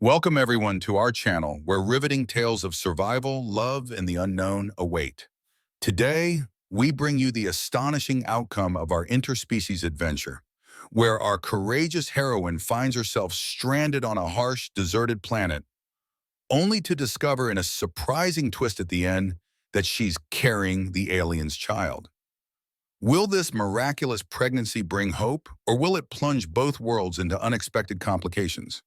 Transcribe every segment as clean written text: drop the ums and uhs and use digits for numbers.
Welcome everyone to our channel where riveting tales of survival, love, and the unknown await. Today, we bring you the astonishing outcome of our interspecies adventure, where our courageous heroine finds herself stranded on a harsh, deserted planet, only to discover in a surprising twist at the end that she's carrying the alien's child. Will this miraculous pregnancy bring hope, or will it plunge both worlds into unexpected complications?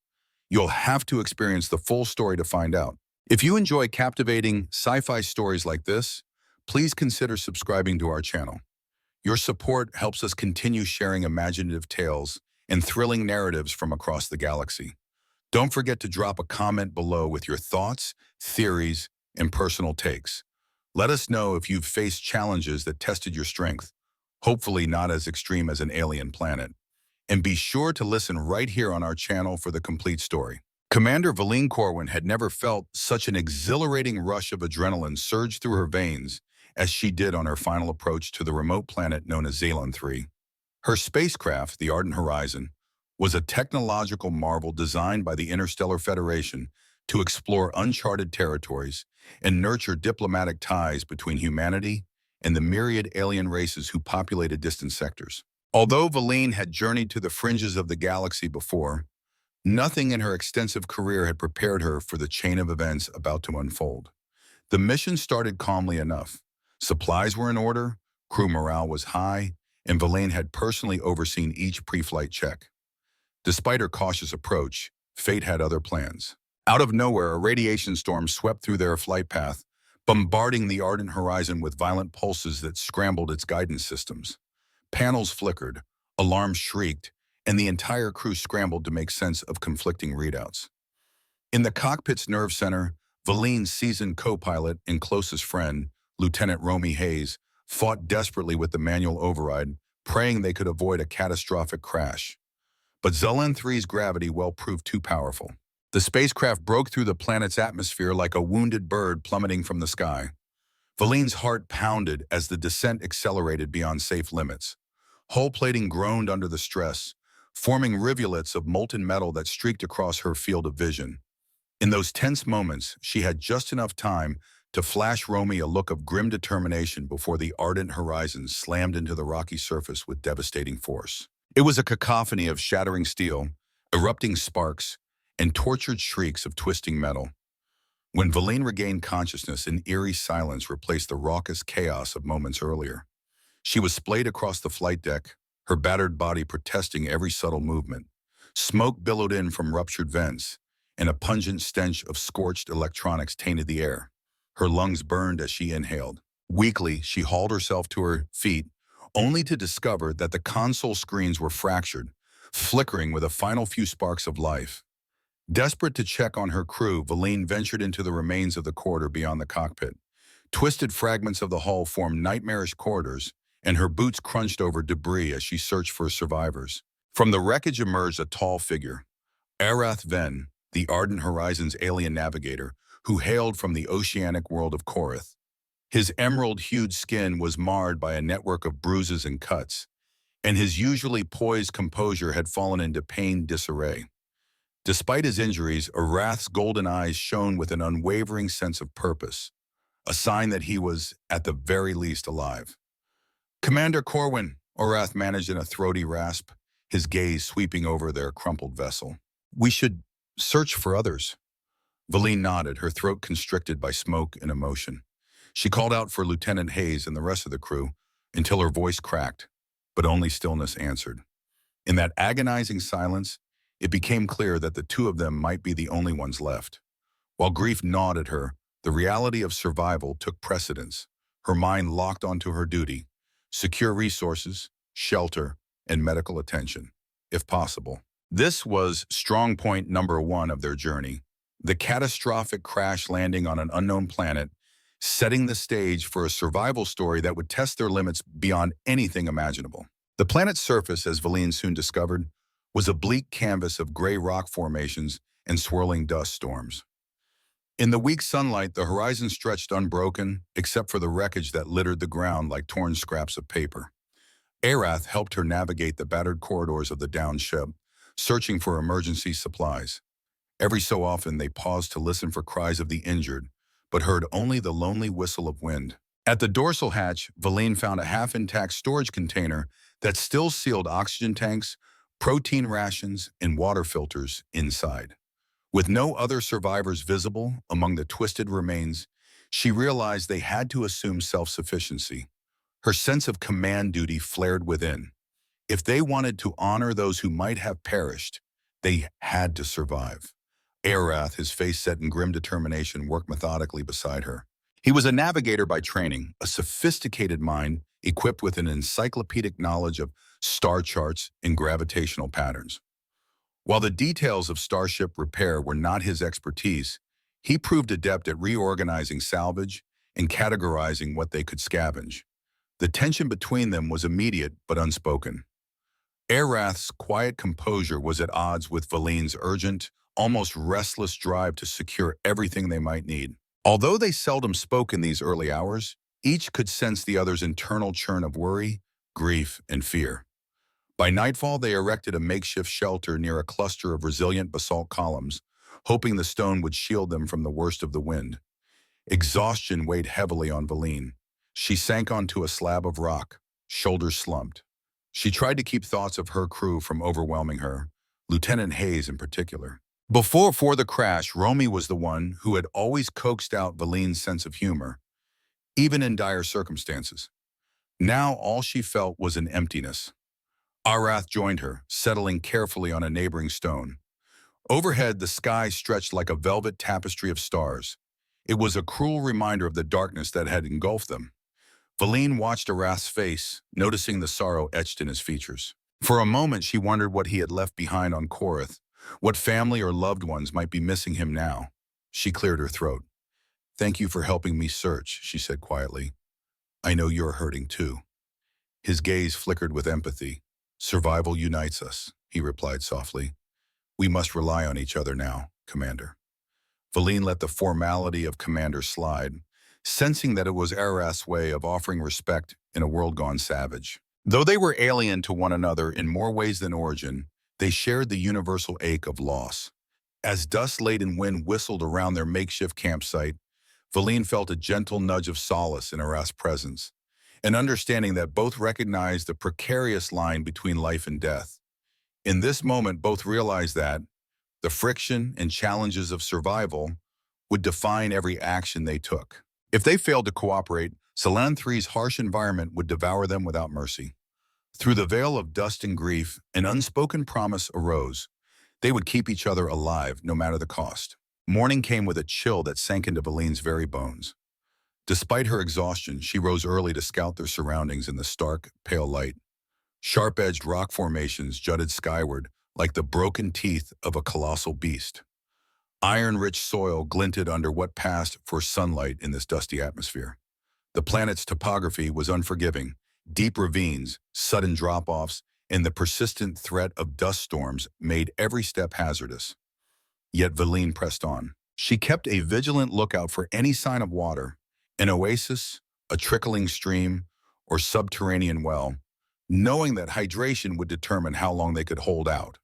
You'll have to experience the full story to find out. If you enjoy captivating sci-fi stories like this, please consider subscribing to our channel. Your support helps us continue sharing imaginative tales and thrilling narratives from across the galaxy. Don't forget to drop a comment below with your thoughts, theories, and personal takes. Let us know if you've faced challenges that tested your strength, hopefully not as extreme as an alien planet. And be sure to listen right here on our channel for the complete story. Commander Valine Corwin had never felt such an exhilarating rush of adrenaline surge through her veins as she did on her final approach to the remote planet known as Xalon 3. Her spacecraft, the Ardent Horizon, was a technological marvel designed by the Interstellar Federation to explore uncharted territories and nurture diplomatic ties between humanity and the myriad alien races who populated distant sectors. Although Valine had journeyed to the fringes of the galaxy before, nothing in her extensive career had prepared her for the chain of events about to unfold. The mission started calmly enough. Supplies were in order, crew morale was high, and Valine had personally overseen each pre-flight check. Despite her cautious approach, fate had other plans. Out of nowhere, a radiation storm swept through their flight path, bombarding the Ardent Horizon with violent pulses that scrambled its guidance systems. Panels flickered, alarms shrieked, and the entire crew scrambled to make sense of conflicting readouts. In the cockpit's nerve center, Valine's seasoned co-pilot and closest friend, Lieutenant Romy Hayes, fought desperately with the manual override, praying they could avoid a catastrophic crash. But Xalon 3's gravity well proved too powerful. The spacecraft broke through the planet's atmosphere like a wounded bird plummeting from the sky. Valine's heart pounded as the descent accelerated beyond safe limits. Hull plating groaned under the stress, forming rivulets of molten metal that streaked across her field of vision. In those tense moments, she had just enough time to flash Romy a look of grim determination before the Ardent Horizon slammed into the rocky surface with devastating force. It was a cacophony of shattering steel, erupting sparks, and tortured shrieks of twisting metal. When Valine regained consciousness, an eerie silence replaced the raucous chaos of moments earlier. She was splayed across the flight deck, her battered body protesting every subtle movement. Smoke billowed in from ruptured vents, and a pungent stench of scorched electronics tainted the air. Her lungs burned as she inhaled. Weakly, she hauled herself to her feet, only to discover that the console screens were fractured, flickering with a final few sparks of life. Desperate to check on her crew, Valine ventured into the remains of the corridor beyond the cockpit. Twisted fragments of the hull formed nightmarish corridors, and her boots crunched over debris as she searched for survivors. From the wreckage emerged a tall figure, Arath Ven, the Ardent Horizon's alien navigator, who hailed from the oceanic world of Korith. His emerald-hued skin was marred by a network of bruises and cuts, and his usually poised composure had fallen into pained disarray. Despite his injuries, Arath's golden eyes shone with an unwavering sense of purpose, a sign that he was, at the very least, alive. "Commander Corwin," Arath managed in a throaty rasp, his gaze sweeping over their crumpled vessel. "We should search for others." Valine nodded, her throat constricted by smoke and emotion. She called out for Lieutenant Hayes and the rest of the crew until her voice cracked, but only stillness answered. In that agonizing silence, it became clear that the two of them might be the only ones left. While grief gnawed at her, the reality of survival took precedence. Her mind locked onto her duty: secure resources, shelter, and medical attention, if possible. This was strong point number one of their journey: the catastrophic crash landing on an unknown planet, setting the stage for a survival story that would test their limits beyond anything imaginable. The planet's surface, as Valine soon discovered, was a bleak canvas of gray rock formations and swirling dust storms. In the weak sunlight, the horizon stretched unbroken, except for the wreckage that littered the ground like torn scraps of paper. Arath helped her navigate the battered corridors of the downed ship, searching for emergency supplies. Every so often, they paused to listen for cries of the injured, but heard only the lonely whistle of wind. At the dorsal hatch, Valine found a half-intact storage container that still sealed oxygen tanks, protein rations, and water filters inside. With no other survivors visible among the twisted remains, she realized they had to assume self-sufficiency. Her sense of command duty flared within. If they wanted to honor those who might have perished, they had to survive. Arath, his face set in grim determination, worked methodically beside her. He was a navigator by training, a sophisticated mind equipped with an encyclopedic knowledge of star charts and gravitational patterns. While the details of starship repair were not his expertise, he proved adept at reorganizing salvage and categorizing what they could scavenge. The tension between them was immediate but unspoken. Arath's quiet composure was at odds with Valine's urgent, almost restless drive to secure everything they might need. Although they seldom spoke in these early hours, each could sense the other's internal churn of worry, grief, and fear. By nightfall, they erected a makeshift shelter near a cluster of resilient basalt columns, hoping the stone would shield them from the worst of the wind. Exhaustion weighed heavily on Valine. She sank onto a slab of rock, shoulders slumped. She tried to keep thoughts of her crew from overwhelming her, Lieutenant Hayes in particular. Before the crash, Romy was the one who had always coaxed out Valine's sense of humor, even in dire circumstances. Now all she felt was an emptiness. Arath joined her, settling carefully on a neighboring stone. Overhead, the sky stretched like a velvet tapestry of stars. It was a cruel reminder of the darkness that had engulfed them. Valine watched Arath's face, noticing the sorrow etched in his features. For a moment, she wondered what he had left behind on Korath, what family or loved ones might be missing him now. She cleared her throat. "Thank you for helping me search," she said quietly. "I know you're hurting too." His gaze flickered with empathy. "Survival unites us," he replied softly. "We must rely on each other now, Commander." Valine let the formality of commander slide, sensing that it was Arath's way of offering respect in a world gone savage. Though they were alien to one another in more ways than origin, they shared the universal ache of loss. As dust-laden wind whistled around their makeshift campsite, Valine felt a gentle nudge of solace in Arath's presence, an understanding that both recognized the precarious line between life and death. In this moment, both realized that the friction and challenges of survival would define every action they took. If they failed to cooperate, Salan 3's harsh environment would devour them without mercy. Through the veil of dust and grief, an unspoken promise arose. They would keep each other alive, no matter the cost. Morning came with a chill that sank into Valine's very bones. Despite her exhaustion, she rose early to scout their surroundings in the stark, pale light. Sharp-edged rock formations jutted skyward like the broken teeth of a colossal beast. Iron-rich soil glinted under what passed for sunlight in this dusty atmosphere. The planet's topography was unforgiving. Deep ravines, sudden drop-offs, and the persistent threat of dust storms made every step hazardous. Yet Valine pressed on. She kept a vigilant lookout for any sign of water, an oasis, a trickling stream, or subterranean well, knowing that hydration would determine how long they could hold out.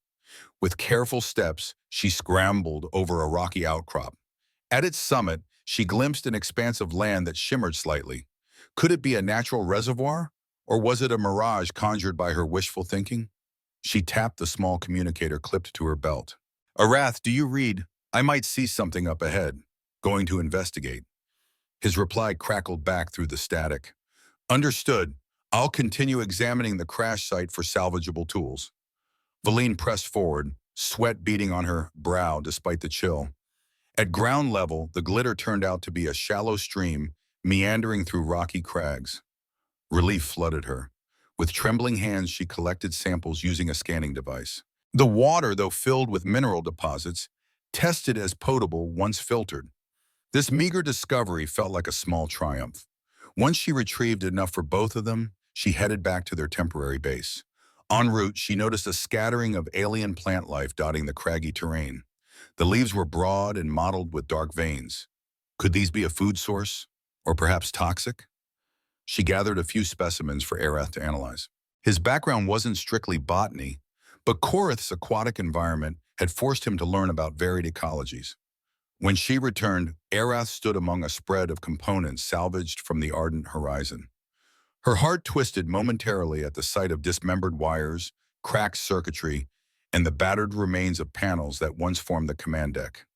With careful steps, she scrambled over a rocky outcrop. At its summit, she glimpsed an expanse of land that shimmered slightly. Could it be a natural reservoir, or was it a mirage conjured by her wishful thinking? She tapped the small communicator clipped to her belt. "Arath, do you read? I might see something up ahead. Going to investigate." His reply crackled back through the static. "Understood. I'll continue examining the crash site for salvageable tools." Valine pressed forward, sweat beading on her brow despite the chill. At ground level, the glitter turned out to be a shallow stream meandering through rocky crags. Relief flooded her. With trembling hands, she collected samples using a scanning device. The water, though filled with mineral deposits, tested as potable once filtered. This meager discovery felt like a small triumph. Once she retrieved enough for both of them, she headed back to their temporary base. En route, she noticed a scattering of alien plant life dotting the craggy terrain. The leaves were broad and mottled with dark veins. Could these be a food source? Or perhaps toxic? She gathered a few specimens for Arath to analyze. His background wasn't strictly botany, but Korath's aquatic environment had forced him to learn about varied ecologies. When she returned, Arath stood among a spread of components salvaged from the ardent horizon. Her heart twisted momentarily at the sight of dismembered wires, cracked circuitry, and the battered remains of panels that once formed the command deck.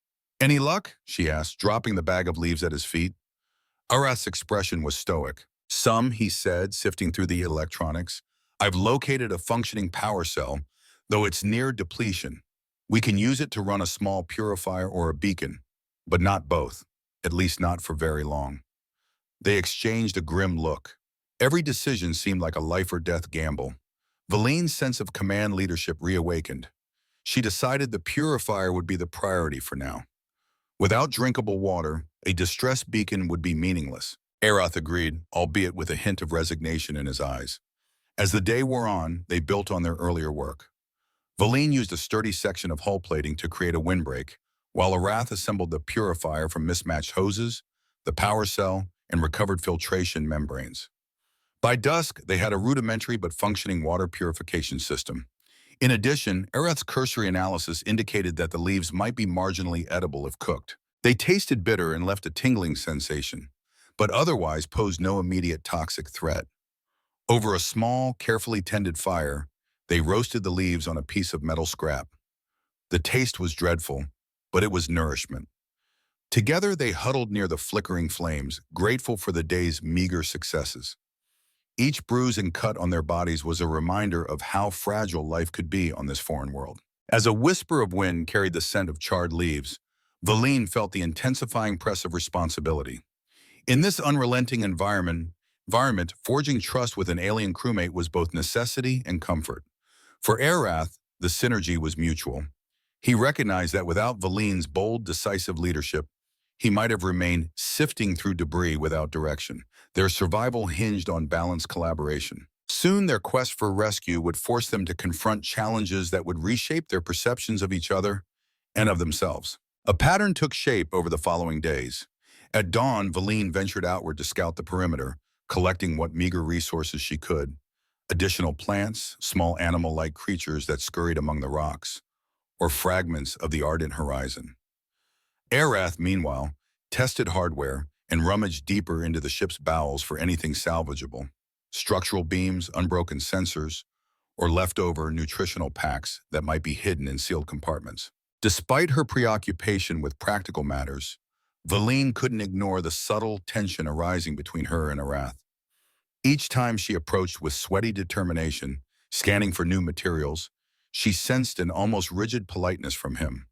"Any luck?" she asked, dropping the bag of leaves at his feet. Arath's expression was stoic. "Some," he said, sifting through the electronics. "I've located a functioning power cell, though it's near depletion. We can use it to run a small purifier or a beacon, but not both, at least not for very long." They exchanged a grim look. Every decision seemed like a life-or-death gamble. Valine's sense of command leadership reawakened. She decided the purifier would be the priority for now. Without drinkable water, a distress beacon would be meaningless. Arath agreed, albeit with a hint of resignation in his eyes. As the day wore on, they built on their earlier work. Valine used a sturdy section of hull plating to create a windbreak, while Arath assembled the purifier from mismatched hoses, the power cell, and recovered filtration membranes. By dusk, they had a rudimentary but functioning water purification system. In addition, Arath's cursory analysis indicated that the leaves might be marginally edible if cooked. They tasted bitter and left a tingling sensation, but otherwise posed no immediate toxic threat. Over a small, carefully tended fire, they roasted the leaves on a piece of metal scrap. The taste was dreadful, but it was nourishment. Together, they huddled near the flickering flames, grateful for the day's meager successes. Each bruise and cut on their bodies was a reminder of how fragile life could be on this foreign world. As a whisper of wind carried the scent of charred leaves, Valine felt the intensifying press of responsibility. In this unrelenting environment, forging trust with an alien crewmate was both necessity and comfort. For Arath, the synergy was mutual. He recognized that without Valine's bold, decisive leadership, he might have remained sifting through debris without direction. Their survival hinged on balanced collaboration. Soon, their quest for rescue would force them to confront challenges that would reshape their perceptions of each other and of themselves. A pattern took shape over the following days. At dawn, Valine ventured outward to scout the perimeter, collecting what meager resources she could. Additional plants, small animal-like creatures that scurried among the rocks, or fragments of the ardent horizon. Arath, meanwhile, tested hardware and rummaged deeper into the ship's bowels for anything salvageable. Structural beams, unbroken sensors, or leftover nutritional packs that might be hidden in sealed compartments. Despite her preoccupation with practical matters, Valine couldn't ignore the subtle tension arising between her and Arath. Each time she approached with sweaty determination, scanning for new materials, she sensed an almost rigid politeness from him.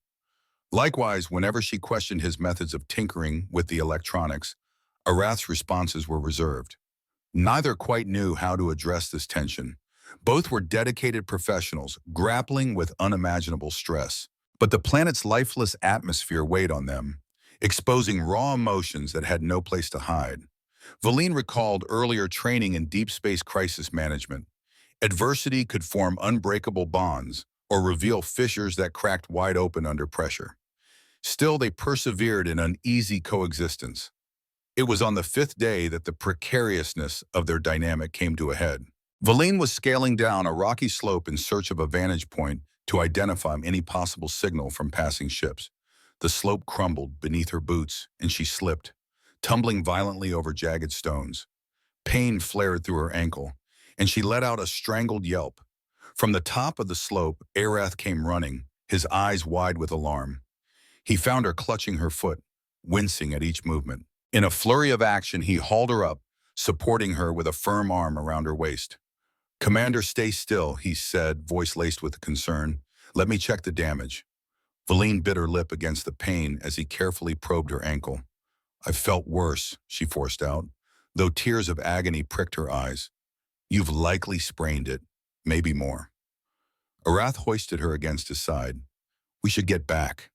Likewise, whenever she questioned his methods of tinkering with the electronics, Arath's responses were reserved. Neither quite knew how to address this tension. Both were dedicated professionals, grappling with unimaginable stress. But the planet's lifeless atmosphere weighed on them, exposing raw emotions that had no place to hide. Valine recalled earlier training in deep space crisis management. Adversity could form unbreakable bonds or reveal fissures that cracked wide open under pressure. Still, they persevered in uneasy coexistence. It was on the fifth day that the precariousness of their dynamic came to a head. Valine was scaling down a rocky slope in search of a vantage point to identify any possible signal from passing ships. The slope crumbled beneath her boots, and she slipped, tumbling violently over jagged stones. Pain flared through her ankle, and she let out a strangled yelp. From the top of the slope, Arath came running, his eyes wide with alarm. He found her clutching her foot, wincing at each movement. In a flurry of action, he hauled her up, supporting her with a firm arm around her waist. "Commander, stay still," he said, voice laced with concern. "Let me check the damage." Valine bit her lip against the pain as he carefully probed her ankle. "I've felt worse," she forced out, though tears of agony pricked her eyes. "You've likely sprained it, maybe more." Arath hoisted her against his side. "We should get back."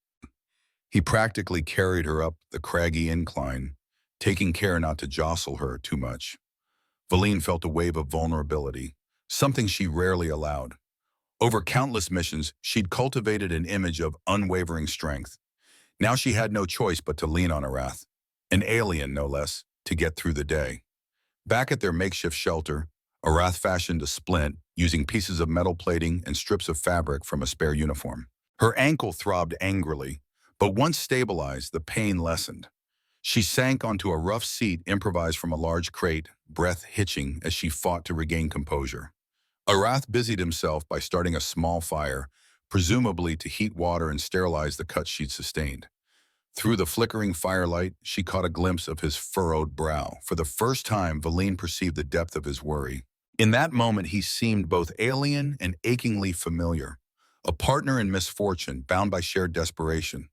He practically carried her up the craggy incline, taking care not to jostle her too much. Valine felt a wave of vulnerability, something she rarely allowed. Over countless missions, she'd cultivated an image of unwavering strength. Now she had no choice but to lean on Arath, an alien no less, to get through the day. Back at their makeshift shelter, Arath fashioned a splint using pieces of metal plating and strips of fabric from a spare uniform. Her ankle throbbed angrily, but once stabilized, the pain lessened. She sank onto a rough seat improvised from a large crate, breath hitching as she fought to regain composure. Arath busied himself by starting a small fire, presumably to heat water and sterilize the cuts she'd sustained. Through the flickering firelight, she caught a glimpse of his furrowed brow. For the first time, Valine perceived the depth of his worry. In that moment, he seemed both alien and achingly familiar, a partner in misfortune, bound by shared desperation.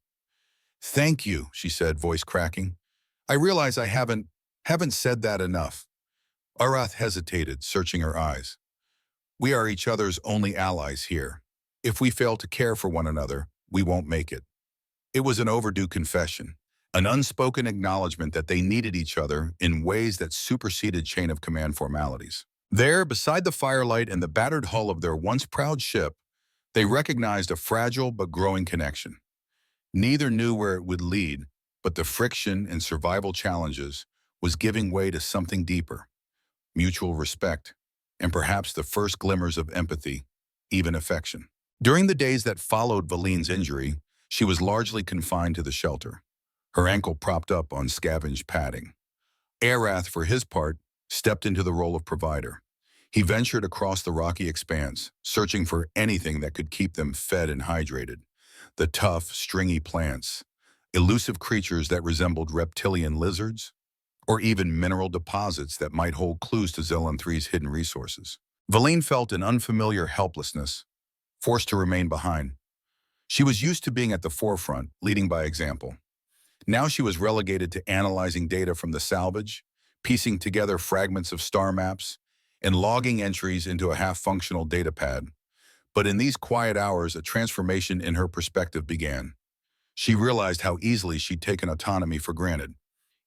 "Thank you," she said, voice cracking. "I realize I haven't said that enough." Arath hesitated, searching her eyes. "We are each other's only allies here. If we fail to care for one another, we won't make it." It was an overdue confession, an unspoken acknowledgement that they needed each other in ways that superseded chain of command formalities. There, beside the firelight and the battered hull of their once proud ship, they recognized a fragile but growing connection. Neither knew where it would lead, but the friction and survival challenges was giving way to something deeper, mutual respect, and perhaps the first glimmers of empathy, even affection. During the days that followed Valine's injury, she was largely confined to the shelter, her ankle propped up on scavenged padding. Arath, for his part, stepped into the role of provider. He ventured across the rocky expanse, searching for anything that could keep them fed and hydrated. The tough, stringy plants, elusive creatures that resembled reptilian lizards, or even mineral deposits that might hold clues to Zillan 3's hidden resources. Valine felt an unfamiliar helplessness, forced to remain behind. She was used to being at the forefront, leading by example. Now she was relegated to analyzing data from the salvage, piecing together fragments of star maps, and logging entries into a half-functional datapad. But in these quiet hours, a transformation in her perspective began. She realized how easily she'd taken autonomy for granted.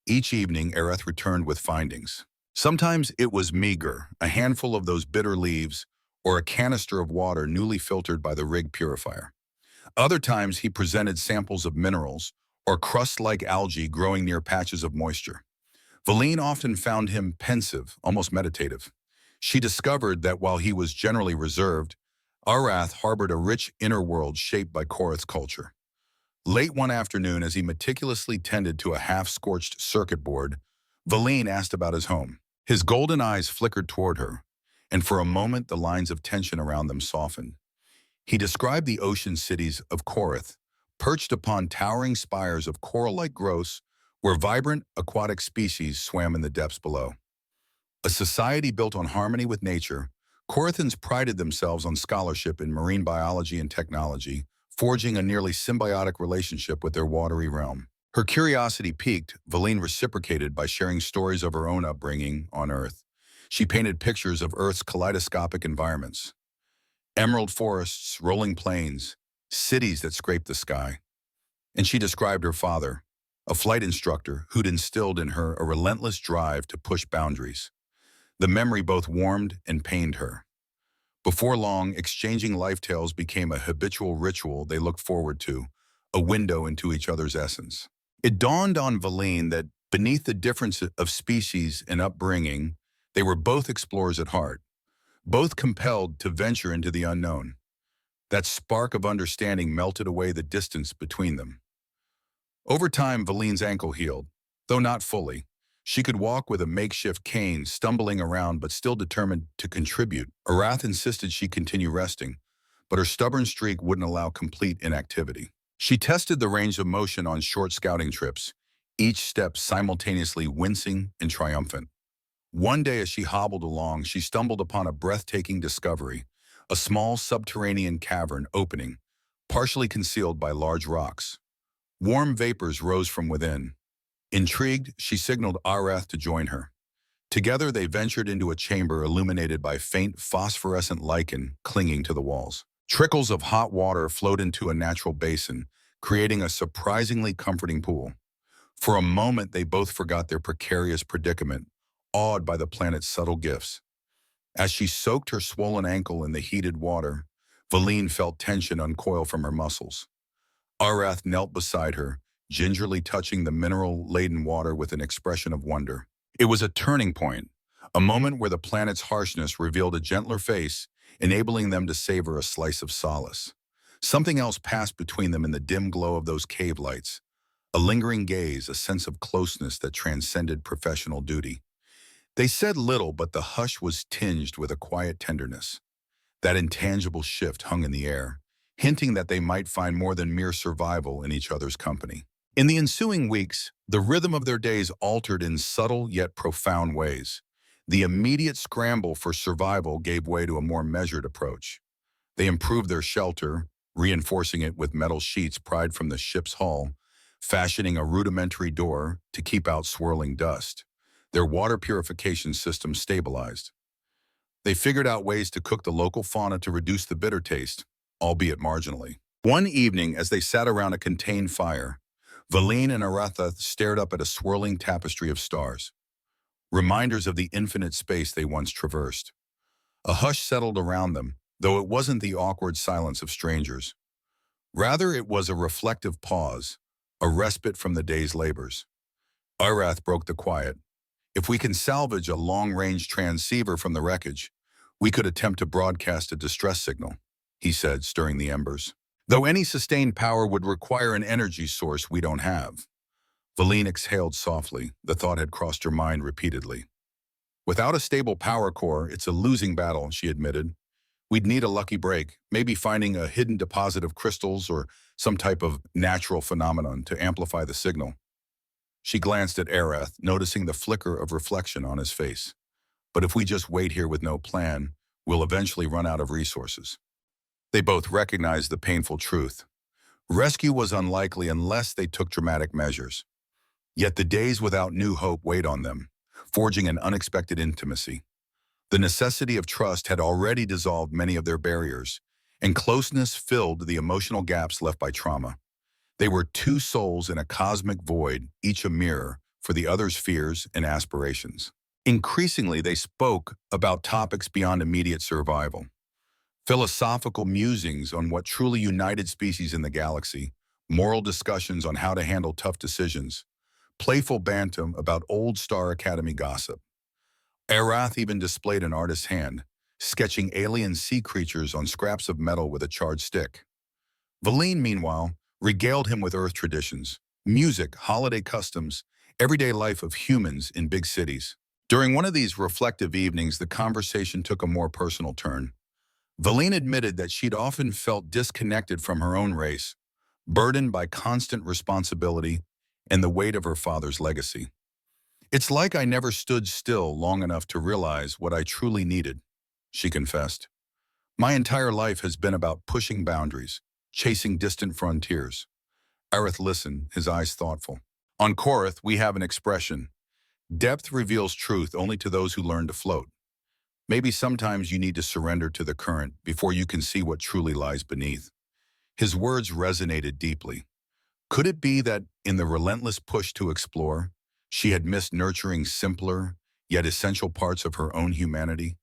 Each evening, Arath returned with findings. Sometimes it was meager, a handful of those bitter leaves, or a canister of water newly filtered by the rig purifier. Other times, he presented samples of minerals, or crust-like algae growing near patches of moisture. Valine often found him pensive, almost meditative. She discovered that while he was generally reserved, Arath harbored a rich inner world shaped by Korath's culture. Late one afternoon, as he meticulously tended to a half-scorched circuit board, Valine asked about his home. His golden eyes flickered toward her, and for a moment the lines of tension around them softened. He described the ocean cities of Korath, perched upon towering spires of coral-like growths where vibrant aquatic species swam in the depths below. A society built on harmony with nature, Korathans prided themselves on scholarship in marine biology and technology, forging a nearly symbiotic relationship with their watery realm. Her curiosity piqued, Valine reciprocated by sharing stories of her own upbringing on Earth. She painted pictures of Earth's kaleidoscopic environments. Emerald forests, rolling plains, cities that scraped the sky. And she described her father, a flight instructor who'd instilled in her a relentless drive to push boundaries. The memory both warmed and pained her. Before long, exchanging life tales became a habitual ritual they looked forward to, a window into each other's essence. It dawned on Valine that beneath the difference of species and upbringing, they were both explorers at heart, both compelled to venture into the unknown. That spark of understanding melted away the distance between them. Over time, Valine's ankle healed, though not fully. She could walk with a makeshift cane, stumbling around but still determined to contribute. Arath insisted she continue resting, but her stubborn streak wouldn't allow complete inactivity. She tested the range of motion on short scouting trips, each step simultaneously wincing and triumphant. One day as she hobbled along, she stumbled upon a breathtaking discovery, a small subterranean cavern opening, partially concealed by large rocks. Warm vapors rose from within. Intrigued, she signaled Arath to join her. Together, they ventured into a chamber illuminated by faint phosphorescent lichen clinging to the walls. Trickles of hot water flowed into a natural basin, creating a surprisingly comforting pool. For a moment, they both forgot their precarious predicament, awed by the planet's subtle gifts. As she soaked her swollen ankle in the heated water, Valine felt tension uncoil from her muscles. Arath knelt beside her, gingerly touching the mineral-laden water with an expression of wonder. It was a turning point, a moment where the planet's harshness revealed a gentler face, enabling them to savor a slice of solace. Something else passed between them in the dim glow of those cave lights. A lingering gaze, a sense of closeness that transcended professional duty. They said little, but the hush was tinged with a quiet tenderness. That intangible shift hung in the air, hinting that they might find more than mere survival in each other's company. In the ensuing weeks, the rhythm of their days altered in subtle yet profound ways. The immediate scramble for survival gave way to a more measured approach. They improved their shelter, reinforcing it with metal sheets pried from the ship's hull, fashioning a rudimentary door to keep out swirling dust. Their water purification system stabilized. They figured out ways to cook the local fauna to reduce the bitter taste, albeit marginally. One evening, as they sat around a contained fire, Valine and Aratha stared up at a swirling tapestry of stars, reminders of the infinite space they once traversed. A hush settled around them, though it wasn't the awkward silence of strangers. Rather, it was a reflective pause, a respite from the day's labors. Arath broke the quiet. If we can salvage a long-range transceiver from the wreckage, we could attempt to broadcast a distress signal, he said, stirring the embers. Though any sustained power would require an energy source we don't have. Valine exhaled softly. The thought had crossed her mind repeatedly. Without a stable power core, it's a losing battle, she admitted. We'd need a lucky break, maybe finding a hidden deposit of crystals or some type of natural phenomenon to amplify the signal. She glanced at Arath, noticing the flicker of reflection on his face. But if we just wait here with no plan, we'll eventually run out of resources. They both recognized the painful truth. Rescue was unlikely unless they took dramatic measures. Yet the days without new hope weighed on them, forging an unexpected intimacy. The necessity of trust had already dissolved many of their barriers, and closeness filled the emotional gaps left by trauma. They were two souls in a cosmic void, each a mirror for the other's fears and aspirations. Increasingly, they spoke about topics beyond immediate survival. Philosophical musings on what truly united species in the galaxy, moral discussions on how to handle tough decisions, playful banter about old Star Academy gossip. Arath even displayed an artist's hand, sketching alien sea creatures on scraps of metal with a charred stick. Valine, meanwhile, regaled him with Earth traditions, music, holiday customs, everyday life of humans in big cities. During one of these reflective evenings, the conversation took a more personal turn. Valine admitted that she'd often felt disconnected from her own race, burdened by constant responsibility and the weight of her father's legacy. It's like I never stood still long enough to realize what I truly needed, she confessed. My entire life has been about pushing boundaries, chasing distant frontiers. Arath listened, his eyes thoughtful. On Korath, we have an expression. Depth reveals truth only to those who learn to float. Maybe sometimes you need to surrender to the current before you can see what truly lies beneath. His words resonated deeply. Could it be that, in the relentless push to explore, she had missed nurturing simpler, yet essential parts of her own humanity?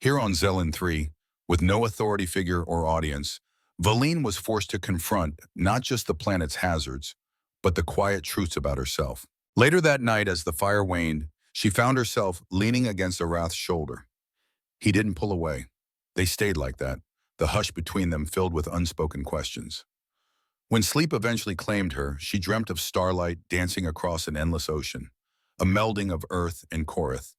Here on Zelen 3, with no authority figure or audience, Valine was forced to confront not just the planet's hazards, but the quiet truths about herself. Later that night, as the fire waned, she found herself leaning against Arath's shoulder. He didn't pull away. They stayed like that, the hush between them filled with unspoken questions. When sleep eventually claimed her, she dreamt of starlight dancing across an endless ocean, a melding of Earth and Korath,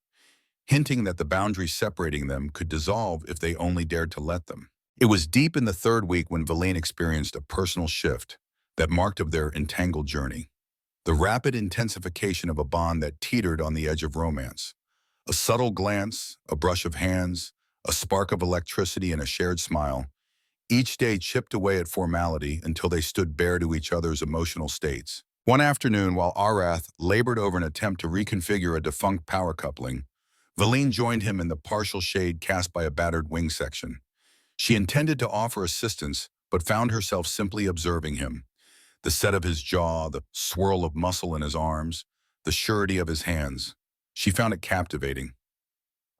hinting that the boundaries separating them could dissolve if they only dared to let them. It was deep in the third week when Valine experienced a personal shift that marked of their entangled journey. The rapid intensification of a bond that teetered on the edge of romance. A subtle glance, a brush of hands, a spark of electricity and a shared smile. Each day chipped away at formality until they stood bare to each other's emotional states. One afternoon, while Arath labored over an attempt to reconfigure a defunct power coupling, Valine joined him in the partial shade cast by a battered wing section. She intended to offer assistance, but found herself simply observing him. The set of his jaw, the swirl of muscle in his arms, the surety of his hands. She found it captivating.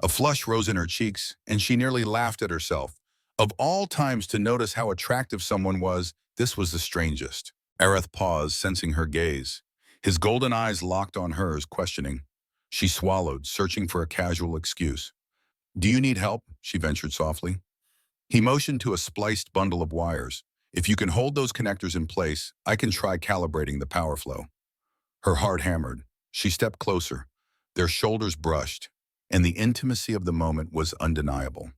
A flush rose in her cheeks, and she nearly laughed at herself. Of all times to notice how attractive someone was, this was the strangest. Arath paused, sensing her gaze. His golden eyes locked on hers, questioning. She swallowed, searching for a casual excuse. "Do you need help?" she ventured softly. He motioned to a spliced bundle of wires. If you can hold those connectors in place, I can try calibrating the power flow. Her heart hammered. She stepped closer. Their shoulders brushed, and the intimacy of the moment was undeniable.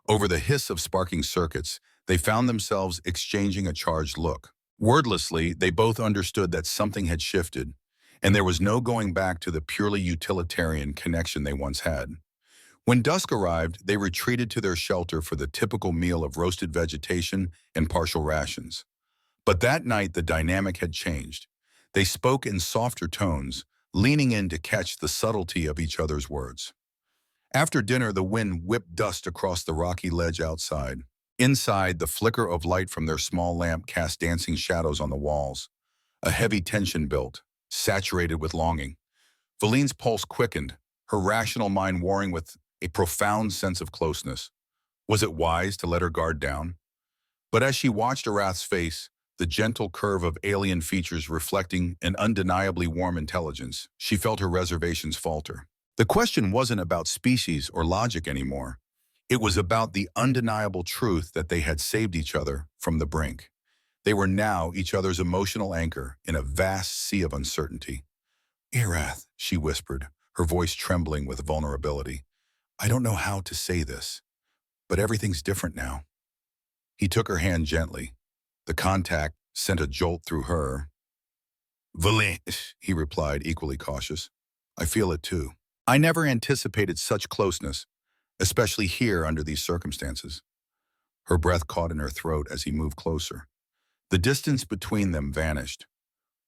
Over the hiss of sparking circuits, they found themselves exchanging a charged look. Wordlessly, they both understood that something had shifted, and there was no going back to the purely utilitarian connection they once had. When dusk arrived, they retreated to their shelter for the typical meal of roasted vegetation and partial rations. But that night, the dynamic had changed. They spoke in softer tones, leaning in to catch the subtlety of each other's words. After dinner, the wind whipped dust across the rocky ledge outside. Inside, the flicker of light from their small lamp cast dancing shadows on the walls. A heavy tension built, saturated with longing. Valine's pulse quickened, her rational mind warring with a profound sense of closeness. Was it wise to let her guard down? But as she watched Arath's face, the gentle curve of alien features reflecting an undeniably warm intelligence, she felt her reservations falter. The question wasn't about species or logic anymore. It was about the undeniable truth that they had saved each other from the brink. They were now each other's emotional anchor in a vast sea of uncertainty. "Arath," she whispered, her voice trembling with vulnerability. "I don't know how to say this, but everything's different now." He took her hand gently. The contact sent a jolt through her. "Valine," he replied, equally cautious. "I feel it too. I never anticipated such closeness, especially here under these circumstances." Her breath caught in her throat as he moved closer. The distance between them vanished,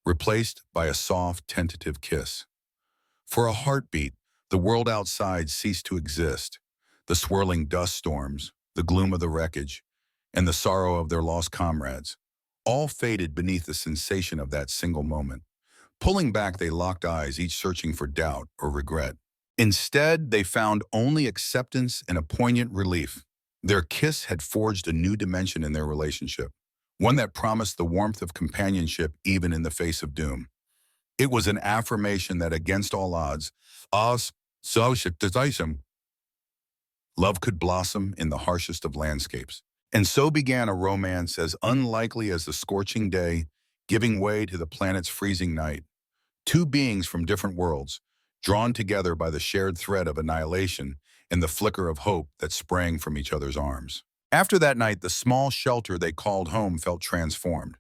replaced by a soft, tentative kiss. For a heartbeat, the world outside ceased to exist. The swirling dust storms, the gloom of the wreckage, and the sorrow of their lost comrades, all faded beneath the sensation of that single moment. Pulling back, they locked eyes, each searching for doubt or regret. Instead, they found only acceptance and a poignant relief. Their kiss had forged a new dimension in their relationship, one that promised the warmth of companionship even in the face of doom. It was an affirmation that against all odds, love could blossom in the harshest of landscapes. And so began a romance as unlikely as the scorching day, giving way to the planet's freezing night. Two beings from different worlds, drawn together by the shared thread of annihilation and the flicker of hope that sprang from each other's arms. After that night, the small shelter they called home felt transformed.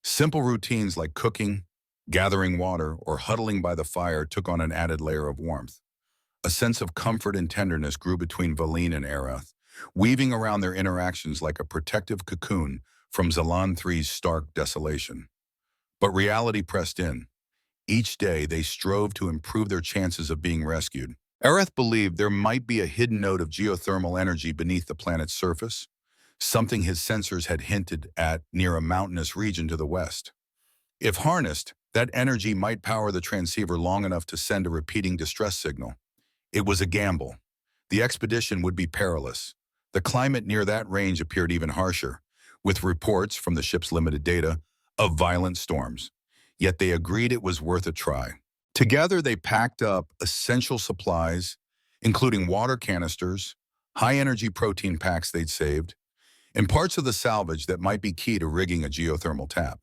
Simple routines like cooking, gathering water, or huddling by the fire took on an added layer of warmth. A sense of comfort and tenderness grew between Valine and Arath, weaving around their interactions like a protective cocoon from Zalan III's stark desolation. But reality pressed in. Each day, they strove to improve their chances of being rescued. Arath believed there might be a hidden node of geothermal energy beneath the planet's surface, something his sensors had hinted at near a mountainous region to the west. If harnessed, that energy might power the transceiver long enough to send a repeating distress signal. It was a gamble. The expedition would be perilous. The climate near that range appeared even harsher, with reports from the ship's limited data of violent storms. Yet they agreed it was worth a try. Together, they packed up essential supplies, including water canisters, high-energy protein packs they'd saved, and parts of the salvage that might be key to rigging a geothermal tap.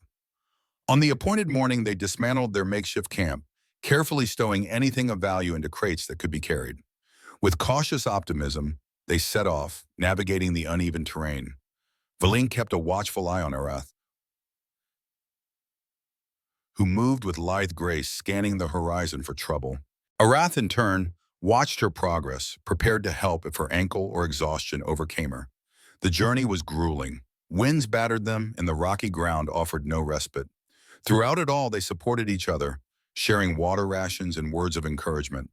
On the appointed morning, they dismantled their makeshift camp, carefully stowing anything of value into crates that could be carried. With cautious optimism, they set off, navigating the uneven terrain. Valine kept a watchful eye on Arath, who moved with lithe grace, scanning the horizon for trouble. Arath, in turn, watched her progress, prepared to help if her ankle or exhaustion overcame her. The journey was grueling. Winds battered them, and the rocky ground offered no respite. Throughout it all, they supported each other, sharing water rations and words of encouragement.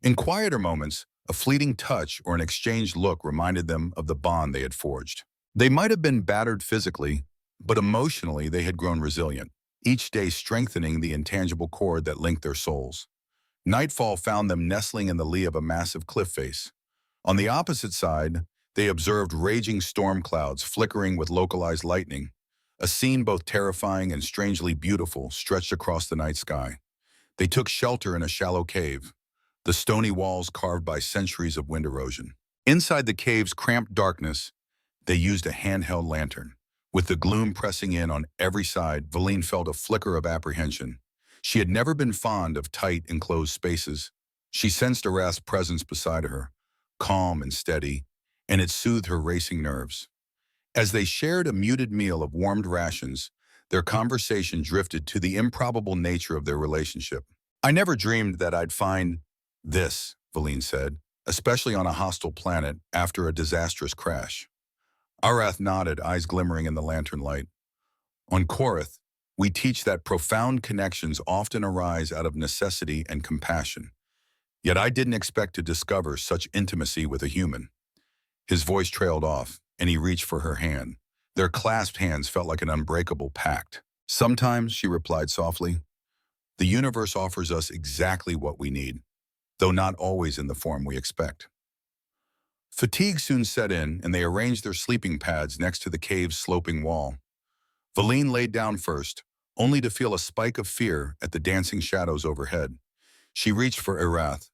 In quieter moments, a fleeting touch or an exchanged look reminded them of the bond they had forged. They might have been battered physically, but emotionally they had grown resilient, each day strengthening the intangible cord that linked their souls. Nightfall found them nestling in the lee of a massive cliff face. On the opposite side, they observed raging storm clouds flickering with localized lightning, a scene both terrifying and strangely beautiful stretched across the night sky. They took shelter in a shallow cave, the stony walls carved by centuries of wind erosion. Inside the cave's cramped darkness, they used a handheld lantern, With the gloom pressing in on every side, Valine felt a flicker of apprehension. She had never been fond of tight, enclosed spaces. She sensed Arath's presence beside her, calm and steady, and it soothed her racing nerves. As they shared a muted meal of warmed rations, their conversation drifted to the improbable nature of their relationship. "I never dreamed that I'd find this," Valine said, "especially on a hostile planet after a disastrous crash." Arath nodded, eyes glimmering in the lantern light. "On Korath, we teach that profound connections often arise out of necessity and compassion. Yet I didn't expect to discover such intimacy with a human." His voice trailed off, and he reached for her hand. Their clasped hands felt like an unbreakable pact. "Sometimes," she replied softly, "the universe offers us exactly what we need, though not always in the form we expect." Fatigue soon set in, and they arranged their sleeping pads next to the cave's sloping wall. Valine laid down first, only to feel a spike of fear at the dancing shadows overhead. She reached for Arath.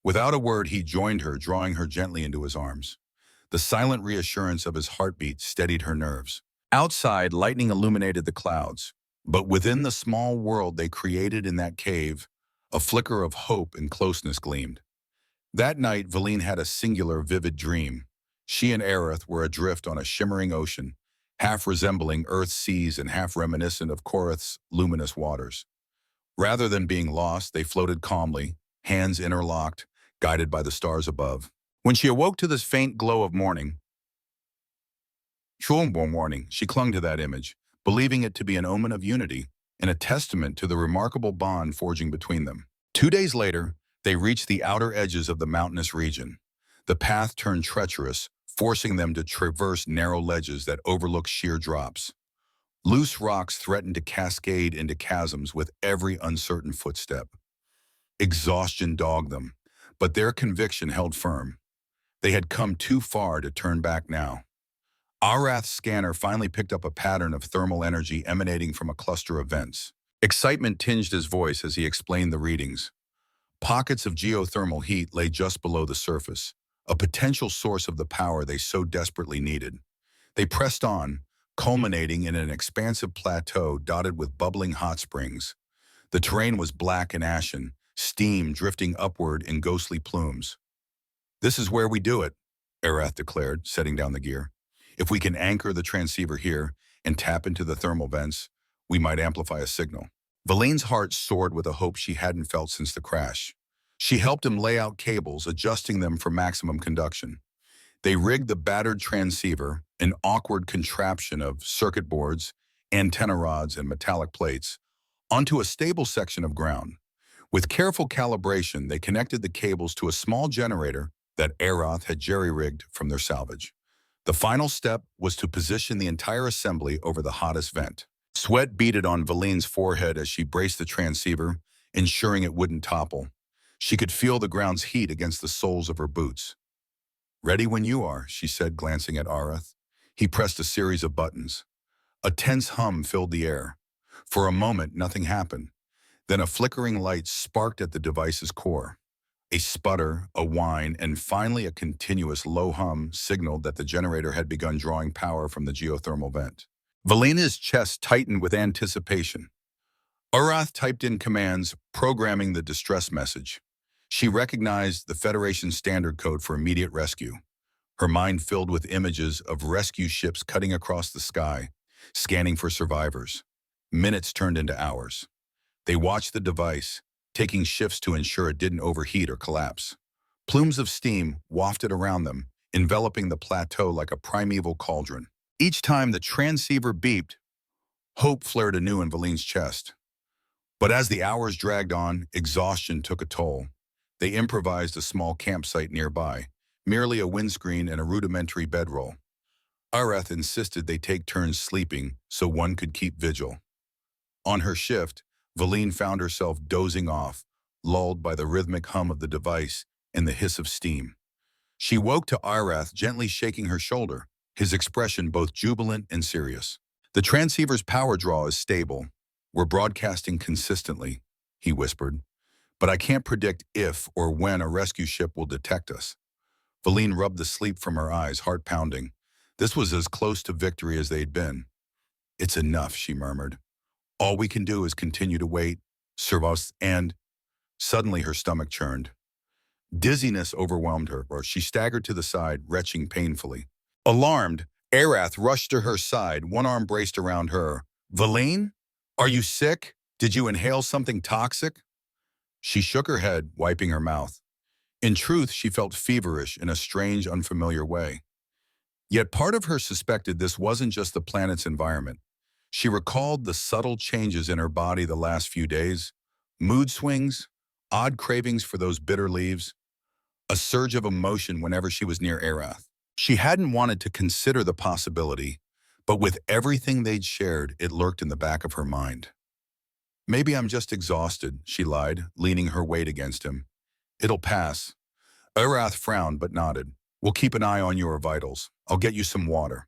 Without a word, he joined her, drawing her gently into his arms. The silent reassurance of his heartbeat steadied her nerves. Outside, lightning illuminated the clouds, but within the small world they created in that cave, a flicker of hope and closeness gleamed. That night, Valine had a singular, vivid dream. She and Arath were adrift on a shimmering ocean, half resembling Earth's seas and half reminiscent of Korath's luminous waters. Rather than being lost, they floated calmly, hands interlocked, guided by the stars above. When she awoke to this faint glow of morning, she clung to that image, believing it to be an omen of unity and a testament to the remarkable bond forging between them. 2 days later, they reached the outer edges of the mountainous region. The path turned treacherous, forcing them to traverse narrow ledges that overlooked sheer drops. Loose rocks threatened to cascade into chasms with every uncertain footstep. Exhaustion dogged them, but their conviction held firm. They had come too far to turn back now. Arath's scanner finally picked up a pattern of thermal energy emanating from a cluster of vents. Excitement tinged his voice as he explained the readings. Pockets of geothermal heat lay just below the surface, a potential source of the power they so desperately needed. They pressed on, culminating in an expansive plateau dotted with bubbling hot springs. The terrain was black and ashen, steam drifting upward in ghostly plumes. "This is where we do it," Arath declared, setting down the gear. "If we can anchor the transceiver here and tap into the thermal vents, we might amplify a signal." Valine's heart soared with a hope she hadn't felt since the crash. She helped him lay out cables, adjusting them for maximum conduction. They rigged the battered transceiver, an awkward contraption of circuit boards, antenna rods, and metallic plates, onto a stable section of ground. With careful calibration, they connected the cables to a small generator that Arath had jerry-rigged from their salvage. The final step was to position the entire assembly over the hottest vent. Sweat beaded on Valine's forehead as she braced the transceiver, ensuring it wouldn't topple. She could feel the ground's heat against the soles of her boots. "Ready when you are," she said, glancing at Arath. He pressed a series of buttons. A tense hum filled the air. For a moment, nothing happened. Then a flickering light sparked at the device's core. A sputter, a whine, and finally a continuous low hum signaled that the generator had begun drawing power from the geothermal vent. Valina's chest tightened with anticipation. Arath typed in commands, programming the distress message. She recognized the Federation's standard code for immediate rescue. Her mind filled with images of rescue ships cutting across the sky, scanning for survivors. Minutes turned into hours. They watched the device, taking shifts to ensure it didn't overheat or collapse. Plumes of steam wafted around them, enveloping the plateau like a primeval cauldron. Each time the transceiver beeped, hope flared anew in Valine's chest. But as the hours dragged on, exhaustion took a toll. They improvised a small campsite nearby, merely a windscreen and a rudimentary bedroll. Arath insisted they take turns sleeping so one could keep vigil. On her shift, Valine found herself dozing off, lulled by the rhythmic hum of the device and the hiss of steam. She woke to Arath gently shaking her shoulder, his expression both jubilant and serious. "The transceiver's power draw is stable. We're broadcasting consistently," he whispered. "But I can't predict if or when a rescue ship will detect us." Valine rubbed the sleep from her eyes, heart pounding. This was as close to victory as they'd been. It's enough, she murmured. All we can do is continue to wait, serve us, and suddenly her stomach churned. Dizziness overwhelmed her, or she staggered to the side, retching painfully. Alarmed, Arath rushed to her side, one arm braced around her. Valine? Are you sick? Did you inhale something toxic? She shook her head, wiping her mouth. In truth, she felt feverish in a strange, unfamiliar way. Yet part of her suspected this wasn't just the planet's environment. She recalled the subtle changes in her body the last few days, mood swings, odd cravings for those bitter leaves, a surge of emotion whenever she was near Arath. She hadn't wanted to consider the possibility, but with everything they'd shared, it lurked in the back of her mind. Maybe I'm just exhausted, she lied, leaning her weight against him. It'll pass. Arath frowned but nodded. We'll keep an eye on your vitals. I'll get you some water.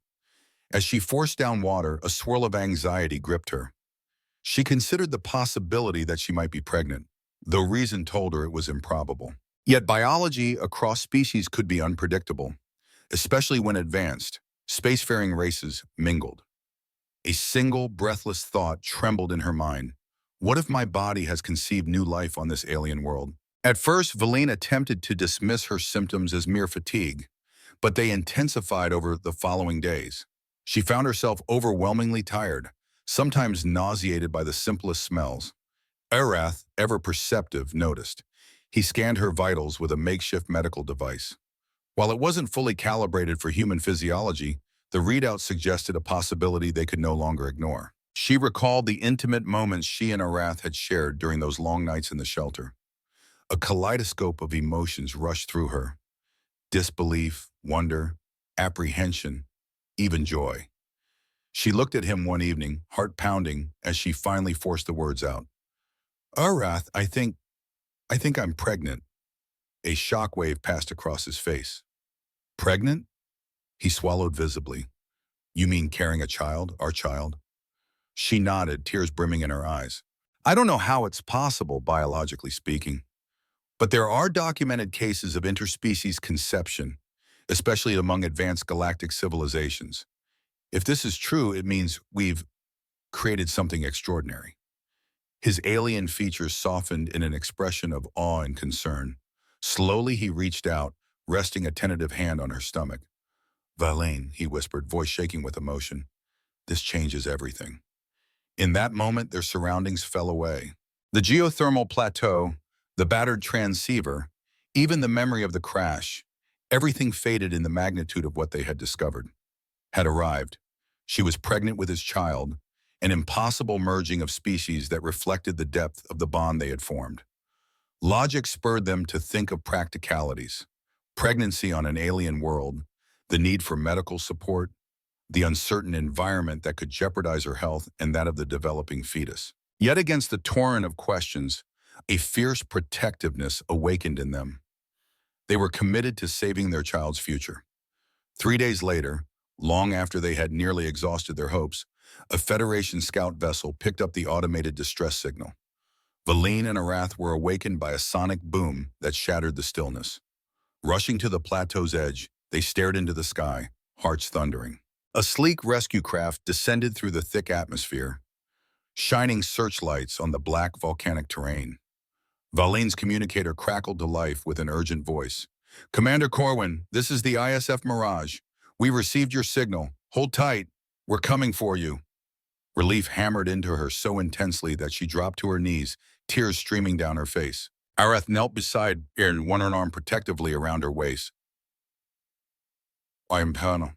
As she forced down water, a swirl of anxiety gripped her. She considered the possibility that she might be pregnant, though reason told her it was improbable. Yet biology across species could be unpredictable, especially when advanced, spacefaring races mingled. A single, breathless thought trembled in her mind. What if my body has conceived new life on this alien world? At first, Valine attempted to dismiss her symptoms as mere fatigue, but they intensified over the following days. She found herself overwhelmingly tired, sometimes nauseated by the simplest smells. Arath, ever perceptive, noticed. He scanned her vitals with a makeshift medical device. While it wasn't fully calibrated for human physiology, the readout suggested a possibility they could no longer ignore. She recalled the intimate moments she and Arath had shared during those long nights in the shelter. A kaleidoscope of emotions rushed through her. Disbelief, wonder, apprehension, even joy. She looked at him one evening, heart pounding, as she finally forced the words out. Arath, I think I'm pregnant. A shockwave passed across his face. Pregnant? He swallowed visibly. You mean carrying a child, our child? She nodded, tears brimming in her eyes. I don't know how it's possible, biologically speaking, but there are documented cases of interspecies conception, especially among advanced galactic civilizations. If this is true, it means we've created something extraordinary. His alien features softened in an expression of awe and concern. Slowly he reached out, resting a tentative hand on her stomach. Valine, he whispered, voice shaking with emotion. This changes everything. In that moment, their surroundings fell away. The geothermal plateau, the battered transceiver, even the memory of the crash, everything faded in the magnitude of what they had discovered. Had arrived. She was pregnant with his child, an impossible merging of species that reflected the depth of the bond they had formed. Logic spurred them to think of practicalities. Pregnancy on an alien world, the need for medical support, the uncertain environment that could jeopardize her health and that of the developing fetus. Yet against the torrent of questions, a fierce protectiveness awakened in them. They were committed to saving their child's future. 3 days later, long after they had nearly exhausted their hopes, a Federation scout vessel picked up the automated distress signal. Valine and Arath were awakened by a sonic boom that shattered the stillness. Rushing to the plateau's edge, they stared into the sky, hearts thundering. A sleek rescue craft descended through the thick atmosphere, shining searchlights on the black volcanic terrain. Valine's communicator crackled to life with an urgent voice. Commander Corwin, this is the ISF Mirage. We received your signal. Hold tight. We're coming for you. Relief hammered into her so intensely that she dropped to her knees, tears streaming down her face. Arath knelt beside her and one arm protectively around her waist. I am Pano.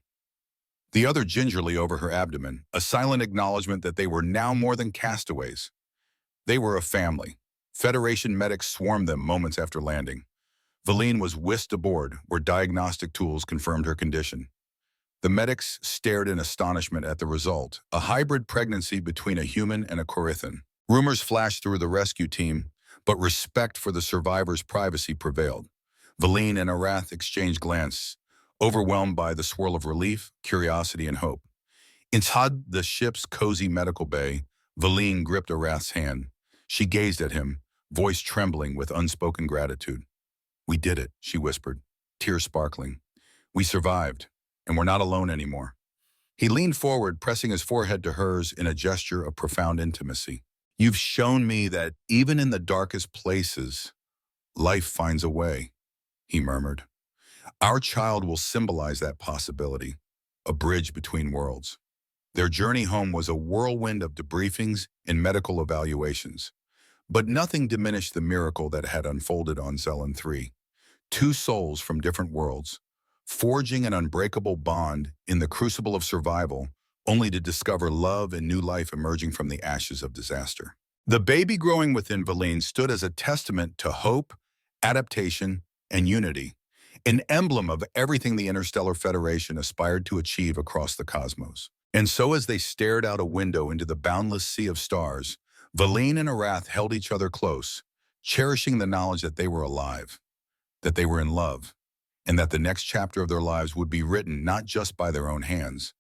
The other gingerly over her abdomen, a silent acknowledgement that they were now more than castaways. They were a family. Federation medics swarmed them moments after landing. Valine was whisked aboard, where diagnostic tools confirmed her condition. The medics stared in astonishment at the result, a hybrid pregnancy between a human and a Corythan. Rumors flashed through the rescue team, but respect for the survivor's privacy prevailed. Valine and Arath exchanged glances, overwhelmed by the swirl of relief, curiosity, and hope. Inside the ship's cozy medical bay, Valine gripped Arath's hand. She gazed at him, voice trembling with unspoken gratitude. We did it, she whispered, tears sparkling. We survived, and we're not alone anymore. He leaned forward, pressing his forehead to hers in a gesture of profound intimacy. You've shown me that even in the darkest places, life finds a way, he murmured. Our child will symbolize that possibility, a bridge between worlds. Their journey home was a whirlwind of debriefings and medical evaluations. But nothing diminished the miracle that had unfolded on Zelen 3. Two souls from different worlds, forging an unbreakable bond in the crucible of survival, only to discover love and new life emerging from the ashes of disaster. The baby growing within Valine stood as a testament to hope, adaptation, and unity, an emblem of everything the Interstellar Federation aspired to achieve across the cosmos. And so as they stared out a window into the boundless sea of stars, Valine and Arath held each other close, cherishing the knowledge that they were alive, that they were in love, and that the next chapter of their lives would be written not just by their own hands,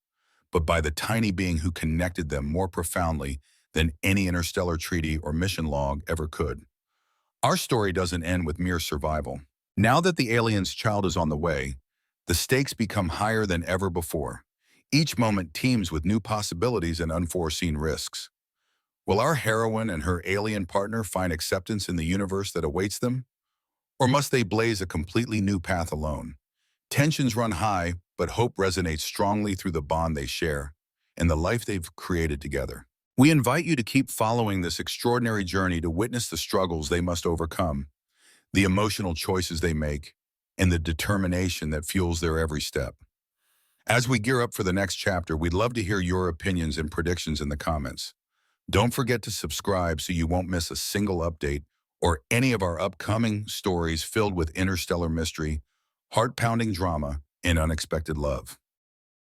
but by the tiny being who connected them more profoundly than any interstellar treaty or mission log ever could. Our story doesn't end with mere survival. Now that the alien's child is on the way, the stakes become higher than ever before. Each moment teems with new possibilities and unforeseen risks. Will our heroine and her alien partner find acceptance in the universe that awaits them? Or must they blaze a completely new path alone? Tensions run high, but hope resonates strongly through the bond they share and the life they've created together. We invite you to keep following this extraordinary journey to witness the struggles they must overcome, the emotional choices they make, and the determination that fuels their every step. As we gear up for the next chapter, we'd love to hear your opinions and predictions in the comments. Don't forget to subscribe so you won't miss a single update or any of our upcoming stories filled with interstellar mystery, heart-pounding drama, and unexpected love.